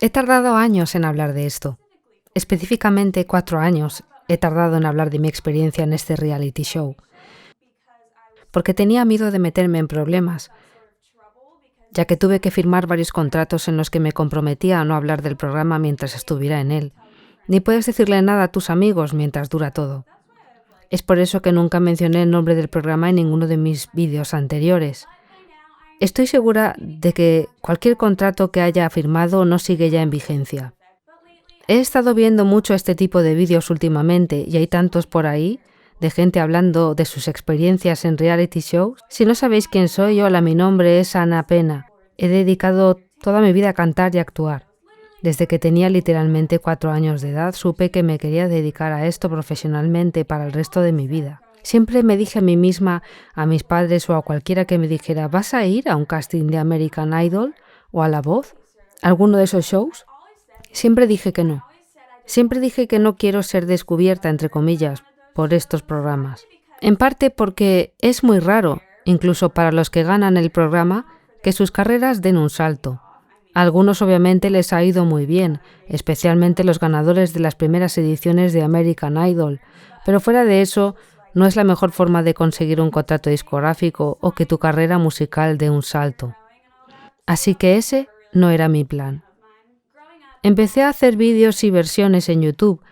He tardado años en hablar de esto. Específicamente 4 años he tardado en hablar de mi experiencia en este reality show, porque tenía miedo de meterme en problemas, ya que tuve que firmar varios contratos en los que me comprometía a no hablar del programa mientras estuviera en él. Ni puedes decirle nada a tus amigos mientras dura todo. Es por eso que nunca mencioné el nombre del programa en ninguno de mis vídeos anteriores. Estoy segura de que cualquier contrato que haya firmado no sigue ya en vigencia. He estado viendo mucho este tipo de vídeos últimamente y hay tantos por ahí, de gente hablando de sus experiencias en reality shows. Si no sabéis quién soy, hola, mi nombre es Ana Pena. He dedicado toda mi vida a cantar y actuar. Desde que tenía literalmente 4 años de edad, supe que me quería dedicar a esto profesionalmente para el resto de mi vida. Siempre me dije a mí misma, a mis padres o a cualquiera que me dijera, ¿vas a ir a un casting de American Idol o a La Voz? ¿Alguno de esos shows? Siempre dije que no. Siempre dije que no quiero ser descubierta, entre comillas, por estos programas. En parte porque es muy raro, incluso para los que ganan el programa, que sus carreras den un salto. A algunos obviamente les ha ido muy bien, especialmente los ganadores de las primeras ediciones de American Idol, pero fuera de eso, no es la mejor forma de conseguir un contrato discográfico o que tu carrera musical dé un salto. Así que ese no era mi plan. Empecé a hacer vídeos y versiones en YouTube.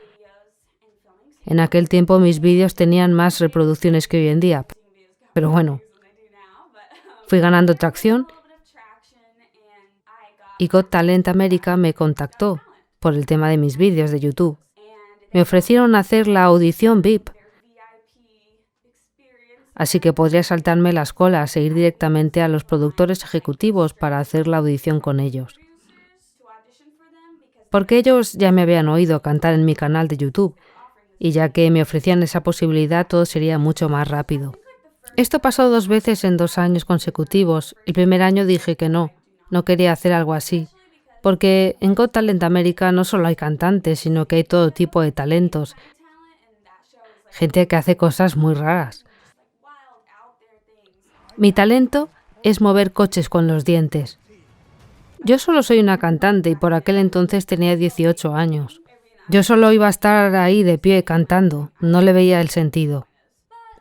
En aquel tiempo mis vídeos tenían más reproducciones que hoy en día, pero bueno, fui ganando tracción y Got Talent America me contactó por el tema de mis vídeos de YouTube. Me ofrecieron hacer la audición VIP, así que podría saltarme las colas e ir directamente a los productores ejecutivos para hacer la audición con ellos. Porque ellos ya me habían oído cantar en mi canal de YouTube, y ya que me ofrecían esa posibilidad todo sería mucho más rápido. Esto pasó 2 veces en 2 años consecutivos. El primer año dije que no quería hacer algo así, porque en Got Talent America no solo hay cantantes, sino que hay todo tipo de talentos, gente que hace cosas muy raras. Mi talento es mover coches con los dientes. Yo solo soy una cantante y por aquel entonces tenía 18 años. Yo solo iba a estar ahí de pie cantando, no le veía el sentido.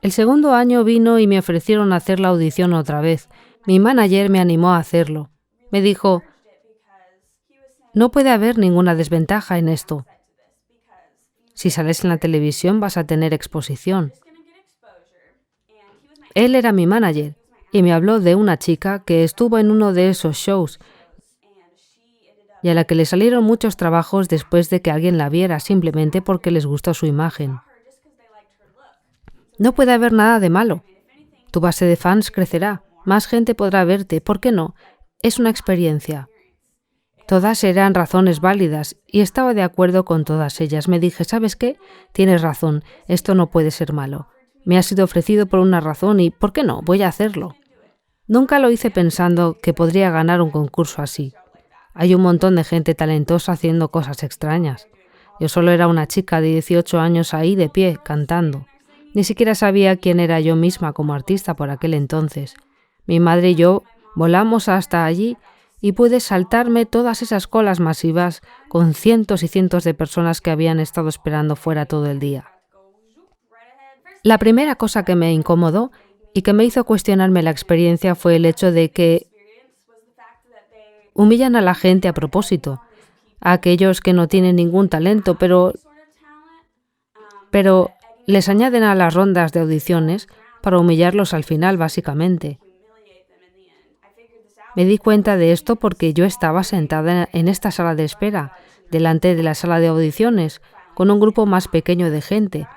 El segundo año vino y me ofrecieron hacer la audición otra vez. Mi manager me animó a hacerlo. Me dijo, no puede haber ninguna desventaja en esto. Si sales en la televisión vas a tener exposición. Él era mi manager y me habló de una chica que estuvo en uno de esos shows y a la que le salieron muchos trabajos después de que alguien la viera simplemente porque les gustó su imagen. No puede haber nada de malo. Tu base de fans crecerá, más gente podrá verte, ¿por qué no? Es una experiencia. Todas eran razones válidas y estaba de acuerdo con todas ellas. Me dije, ¿sabes qué? Tienes razón, esto no puede ser malo. Me ha sido ofrecido por una razón y, ¿por qué no? Voy a hacerlo. Nunca lo hice pensando que podría ganar un concurso así. Hay un montón de gente talentosa haciendo cosas extrañas. Yo solo era una chica de 18 años ahí de pie, cantando. Ni siquiera sabía quién era yo misma como artista por aquel entonces. Mi madre y yo volamos hasta allí y pude saltarme todas esas colas masivas con cientos y cientos de personas que habían estado esperando fuera todo el día. La primera cosa que me incomodó y que me hizo cuestionarme la experiencia fue el hecho de que humillan a la gente a propósito, a aquellos que no tienen ningún talento, pero les añaden a las rondas de audiciones para humillarlos al final, básicamente. Me di cuenta de esto porque yo estaba sentada en esta sala de espera, delante de la sala de audiciones, con un grupo más pequeño de gente.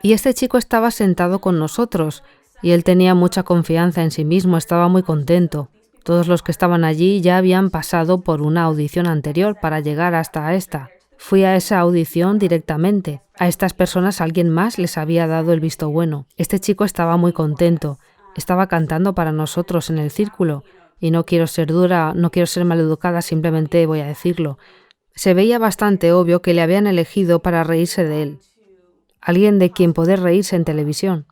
Y este chico estaba sentado con nosotros, y él tenía mucha confianza en sí mismo, estaba muy contento. Todos los que estaban allí ya habían pasado por una audición anterior para llegar hasta esta. Fui a esa audición directamente. A estas personas alguien más les había dado el visto bueno. Este chico estaba muy contento. Estaba cantando para nosotros en el círculo. Y no quiero ser dura, no quiero ser maleducada, simplemente voy a decirlo. Se veía bastante obvio que le habían elegido para reírse de él. Alguien de quien poder reírse en televisión.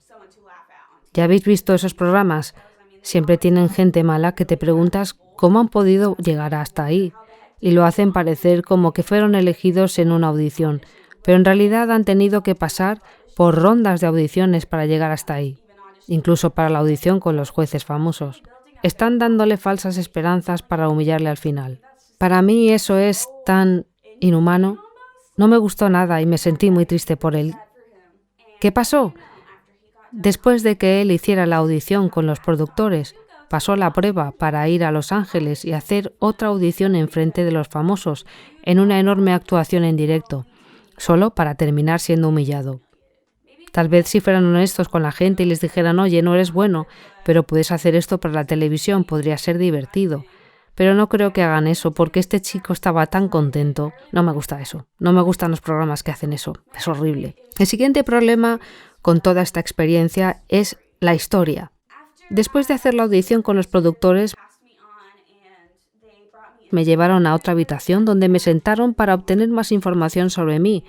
¿Ya habéis visto esos programas? Siempre tienen gente mala que te preguntas cómo han podido llegar hasta ahí. y lo hacen parecer como que fueron elegidos en una audición, pero en realidad han tenido que pasar por rondas de audiciones para llegar hasta ahí, incluso para la audición con los jueces famosos. Están dándole falsas esperanzas para humillarle al final. Para mí eso es tan inhumano. No me gustó nada y me sentí muy triste por él. ¿Qué pasó? Después de que él hiciera la audición con los productores, pasó la prueba para ir a Los Ángeles y hacer otra audición enfrente de los famosos, en una enorme actuación en directo, solo para terminar siendo humillado. Tal vez si fueran honestos con la gente y les dijeran, oye, no eres bueno, pero puedes hacer esto para la televisión, podría ser divertido. Pero no creo que hagan eso, porque este chico estaba tan contento. No me gusta eso. No me gustan los programas que hacen eso. Es horrible. El siguiente problema con toda esta experiencia es la historia. Después de hacer la audición con los productores, me llevaron a otra habitación donde me sentaron para obtener más información sobre mí,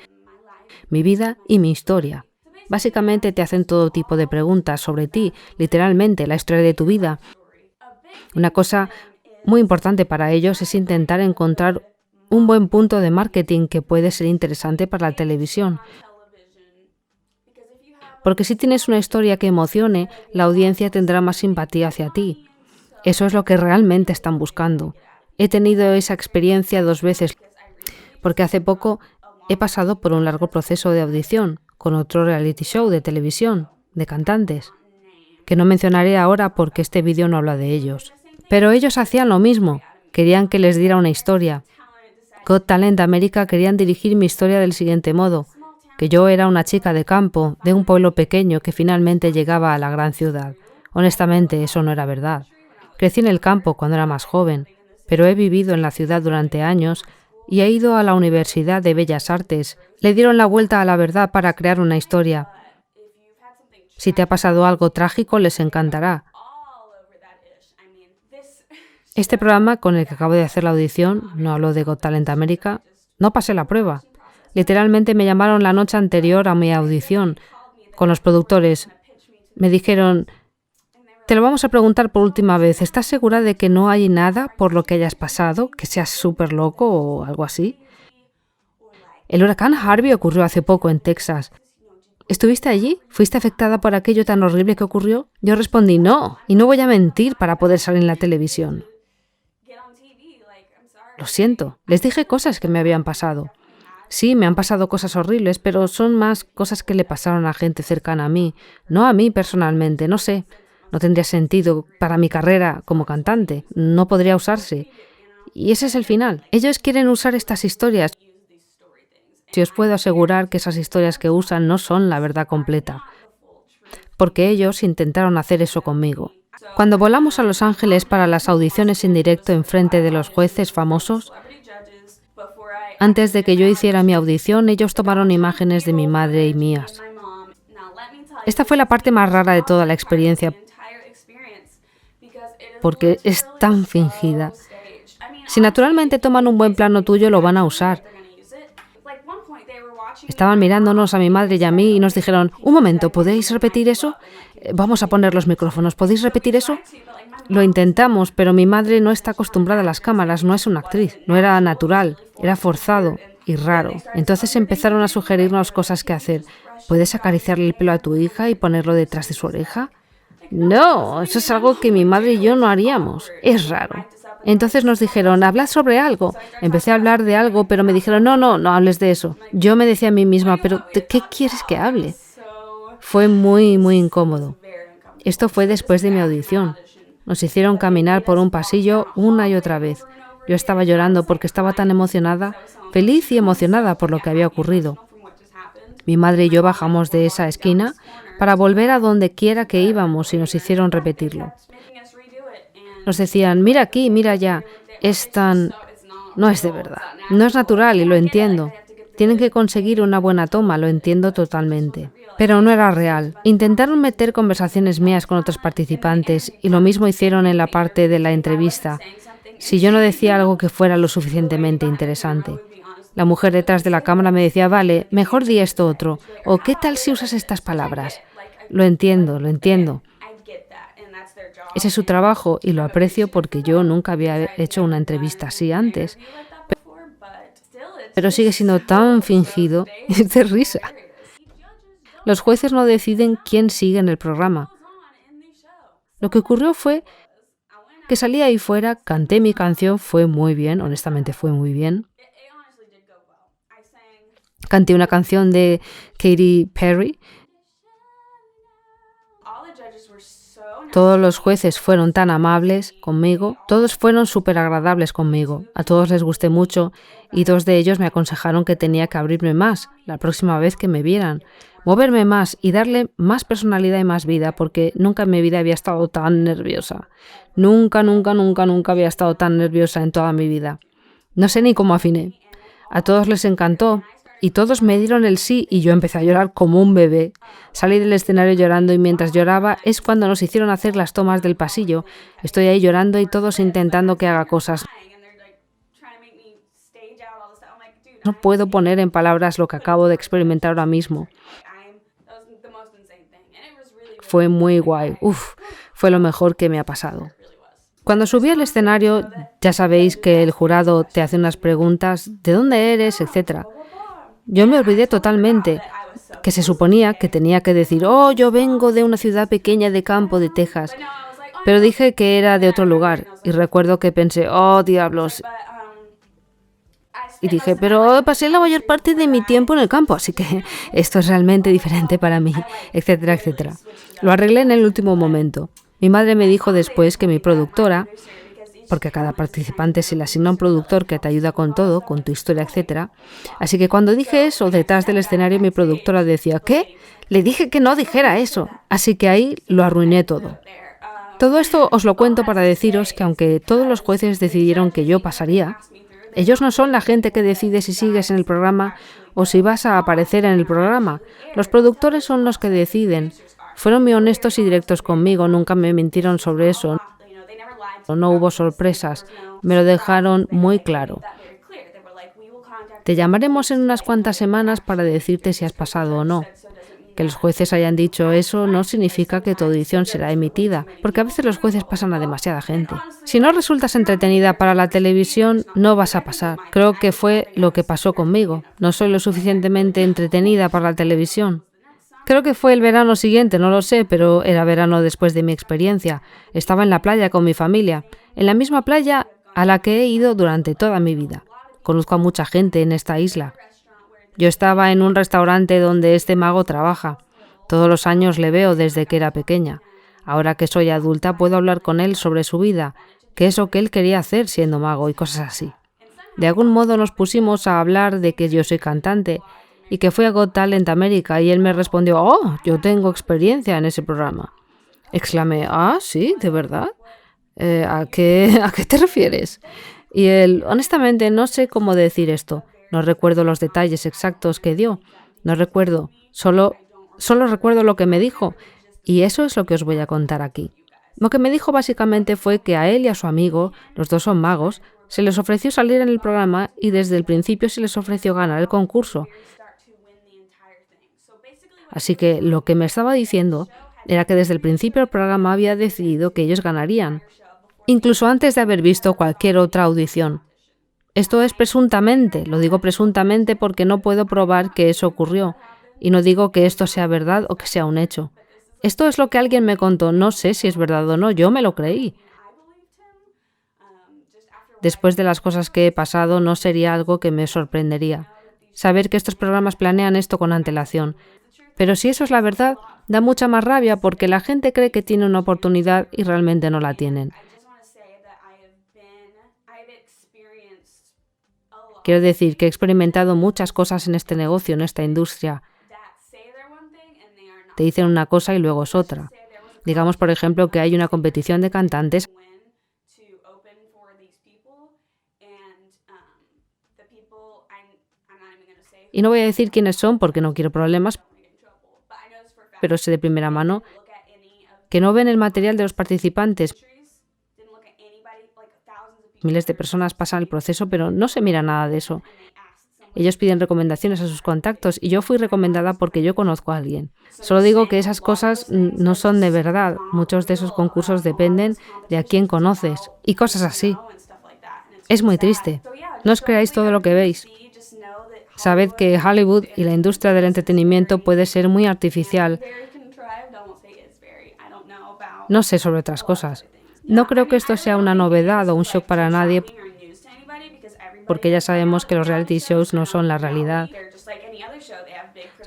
mi vida y mi historia. Básicamente te hacen todo tipo de preguntas sobre ti, literalmente, la historia de tu vida. Una cosa muy importante para ellos es intentar encontrar un buen punto de marketing que puede ser interesante para la televisión. Porque si tienes una historia que emocione, la audiencia tendrá más simpatía hacia ti. Eso es lo que realmente están buscando. He tenido esa experiencia 2 veces, porque hace poco he pasado por un largo proceso de audición con otro reality show de televisión, de cantantes, que no mencionaré ahora porque este vídeo no habla de ellos. Pero ellos hacían lo mismo, querían que les diera una historia. Got Talent América querían dirigir mi historia del siguiente modo, que yo era una chica de campo, de un pueblo pequeño que finalmente llegaba a la gran ciudad. Honestamente, eso no era verdad. Crecí en el campo cuando era más joven, pero he vivido en la ciudad durante años y he ido a la Universidad de Bellas Artes. Le dieron la vuelta a la verdad para crear una historia. Si te ha pasado algo trágico, les encantará. Este programa con el que acabo de hacer la audición, no hablo de Got Talent América, no pasé la prueba. Literalmente me llamaron la noche anterior a mi audición con los productores. Me dijeron, te lo vamos a preguntar por última vez, ¿estás segura de que no hay nada por lo que hayas pasado, que seas súper loco o algo así? El huracán Harvey ocurrió hace poco en Texas. ¿Estuviste allí? ¿Fuiste afectada por aquello tan horrible que ocurrió? Yo respondí, no, y no voy a mentir para poder salir en la televisión. Lo siento, les dije cosas que me habían pasado. Sí, me han pasado cosas horribles, pero son más cosas que le pasaron a gente cercana a mí, no a mí personalmente, no sé. No tendría sentido para mi carrera como cantante, no podría usarse. Y ese es el final. Ellos quieren usar estas historias. Si os puedo asegurar que esas historias que usan no son la verdad completa, porque ellos intentaron hacer eso conmigo. Cuando volamos a Los Ángeles para las audiciones en directo en frente de los jueces famosos, antes de que yo hiciera mi audición, ellos tomaron imágenes de mi madre y mías. Esta fue la parte más rara de toda la experiencia, porque es tan fingida. Si naturalmente toman un buen plano tuyo, lo van a usar. Estaban mirándonos a mi madre y a mí y nos dijeron, un momento, ¿podéis repetir eso? Vamos a poner los micrófonos, ¿podéis repetir eso? Lo intentamos, pero mi madre no está acostumbrada a las cámaras, no es una actriz, no era natural, era forzado y raro. Entonces empezaron a sugerirnos cosas que hacer. ¿Puedes acariciarle el pelo a tu hija y ponerlo detrás de su oreja? No, eso es algo que mi madre y yo no haríamos. Es raro. Entonces nos dijeron, hablad sobre algo. Empecé a hablar de algo, pero me dijeron, no hables de eso. Yo me decía a mí misma, pero ¿de qué quieres que hable? Fue muy incómodo. Esto fue después de mi audición. Nos hicieron caminar por un pasillo una y otra vez. Yo estaba llorando porque estaba tan emocionada, feliz y emocionada por lo que había ocurrido. Mi madre y yo bajamos de esa esquina para volver a donde quiera que íbamos y nos hicieron repetirlo. Nos decían, mira aquí, mira allá, no es de verdad, no es natural y lo entiendo. Tienen que conseguir una buena toma, lo entiendo totalmente. Pero no era real. Intentaron meter conversaciones mías con otros participantes y lo mismo hicieron en la parte de la entrevista, si yo no decía algo que fuera lo suficientemente interesante. La mujer detrás de la cámara me decía, vale, mejor di esto otro, o ¿qué tal si usas estas palabras? Lo entiendo. Ese es su trabajo y lo aprecio porque yo nunca había hecho una entrevista así antes. pero sigue siendo tan fingido, es de risa. Los jueces no deciden quién sigue en el programa. Lo que ocurrió fue que salí ahí fuera, canté mi canción, fue muy bien, honestamente fue muy bien. Canté una canción de Katy Perry. Todos los jueces fueron tan amables conmigo, todos fueron súper agradables conmigo, a todos les gusté mucho y 2 de ellos me aconsejaron que tenía que abrirme más la próxima vez que me vieran, moverme más y darle más personalidad y más vida, porque nunca en mi vida había estado tan nerviosa. Nunca había estado tan nerviosa en toda mi vida. No sé ni cómo afiné. A todos les encantó. Y todos me dieron el sí y yo empecé a llorar como un bebé. Salí del escenario llorando y mientras lloraba es cuando nos hicieron hacer las tomas del pasillo. Estoy ahí llorando y todos intentando que haga cosas. No puedo poner en palabras lo que acabo de experimentar ahora mismo. Fue muy guay. Fue lo mejor que me ha pasado. Cuando subí al escenario, ya sabéis que el jurado te hace unas preguntas, ¿de dónde eres?, etcétera. Yo me olvidé totalmente que se suponía que tenía que decir, yo vengo de una ciudad pequeña de campo de Texas, pero dije que era de otro lugar y recuerdo que pensé, diablos, y dije, pero pasé la mayor parte de mi tiempo en el campo, así que esto es realmente diferente para mí, etcétera, etcétera. Lo arreglé en el último momento. Mi madre me dijo después que mi productora, porque a cada participante se le asigna un productor que te ayuda con todo, con tu historia, etcétera. Así que cuando dije eso, detrás del escenario mi productora decía, ¿qué? Le dije que no dijera eso. Así que ahí lo arruiné todo. Todo esto os lo cuento para deciros que aunque todos los jueces decidieron que yo pasaría, ellos no son la gente que decide si sigues en el programa o si vas a aparecer en el programa. Los productores son los que deciden. Fueron muy honestos y directos conmigo, nunca me mintieron sobre eso. No hubo sorpresas, me lo dejaron muy claro. Te llamaremos en unas cuantas semanas para decirte si has pasado o no. Que los jueces hayan dicho eso no significa que tu audición será emitida, porque a veces los jueces pasan a demasiada gente. Si no resultas entretenida para la televisión, no vas a pasar. Creo que fue lo que pasó conmigo. No soy lo suficientemente entretenida para la televisión. Creo que fue el verano siguiente, no lo sé, pero era verano después de mi experiencia. Estaba en la playa con mi familia, en la misma playa a la que he ido durante toda mi vida. Conozco a mucha gente en esta isla. Yo estaba en un restaurante donde este mago trabaja. Todos los años le veo desde que era pequeña. Ahora que soy adulta puedo hablar con él sobre su vida, qué es lo que él quería hacer siendo mago y cosas así. De algún modo nos pusimos a hablar de que yo soy cantante y que fui a Got Talent América y él me respondió, yo tengo experiencia en ese programa. Exclamé, ¿sí? ¿De verdad? ¿A qué te refieres? Y él, honestamente, no sé cómo decir esto. No recuerdo los detalles exactos que dio. No recuerdo. Solo recuerdo lo que me dijo. Y eso es lo que os voy a contar aquí. Lo que me dijo básicamente fue que a él y a su amigo, los dos son magos, se les ofreció salir en el programa y desde el principio se les ofreció ganar el concurso. Así que lo que me estaba diciendo era que desde el principio el programa había decidido que ellos ganarían, incluso antes de haber visto cualquier otra audición. Esto es presuntamente, lo digo presuntamente porque no puedo probar que eso ocurrió, y no digo que esto sea verdad o que sea un hecho. Esto es lo que alguien me contó, no sé si es verdad o no, yo me lo creí. Después de las cosas que he pasado, no sería algo que me sorprendería. Saber que estos programas planean esto con antelación. Pero si eso es la verdad, da mucha más rabia porque la gente cree que tiene una oportunidad y realmente no la tienen. Quiero decir que he experimentado muchas cosas en este negocio, en esta industria. Te dicen una cosa y luego es otra. Digamos, por ejemplo, que hay una competición de cantantes. Y no voy a decir quiénes son porque no quiero problemas, pero sé de primera mano que no ven el material de los participantes. Miles de personas pasan el proceso, pero no se mira nada de eso. Ellos piden recomendaciones a sus contactos y yo fui recomendada porque yo conozco a alguien. Solo digo que esas cosas no son de verdad. Muchos de esos concursos dependen de a quién conoces y cosas así. Es muy triste. No os creáis todo lo que veis. Sabed que Hollywood y la industria del entretenimiento puede ser muy artificial. No sé sobre otras cosas. No creo que esto sea una novedad o un shock para nadie, porque ya sabemos que los reality shows no son la realidad.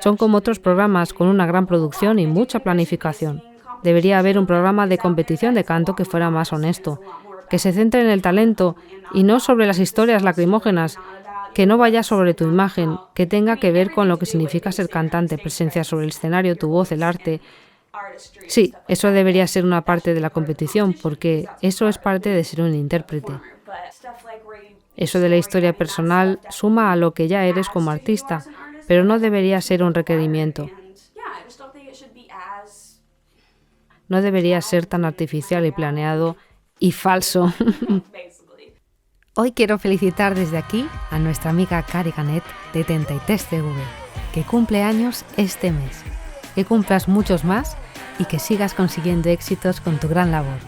Son como otros programas con una gran producción y mucha planificación. Debería haber un programa de competición de canto que fuera más honesto, que se centre en el talento y no sobre las historias lacrimógenas, que no vaya sobre tu imagen, que tenga que ver con lo que significa ser cantante, presencia sobre el escenario, tu voz, el arte. Sí, eso debería ser una parte de la competición, porque eso es parte de ser un intérprete. Eso de la historia personal suma a lo que ya eres como artista, pero no debería ser un requerimiento. No debería ser tan artificial y planeado y falso. Hoy quiero felicitar desde aquí a nuestra amiga Cari Canet de 33CV, que cumple años este mes. Que cumplas muchos más y que sigas consiguiendo éxitos con tu gran labor.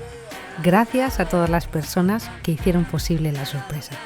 Gracias a todas las personas que hicieron posible la sorpresa.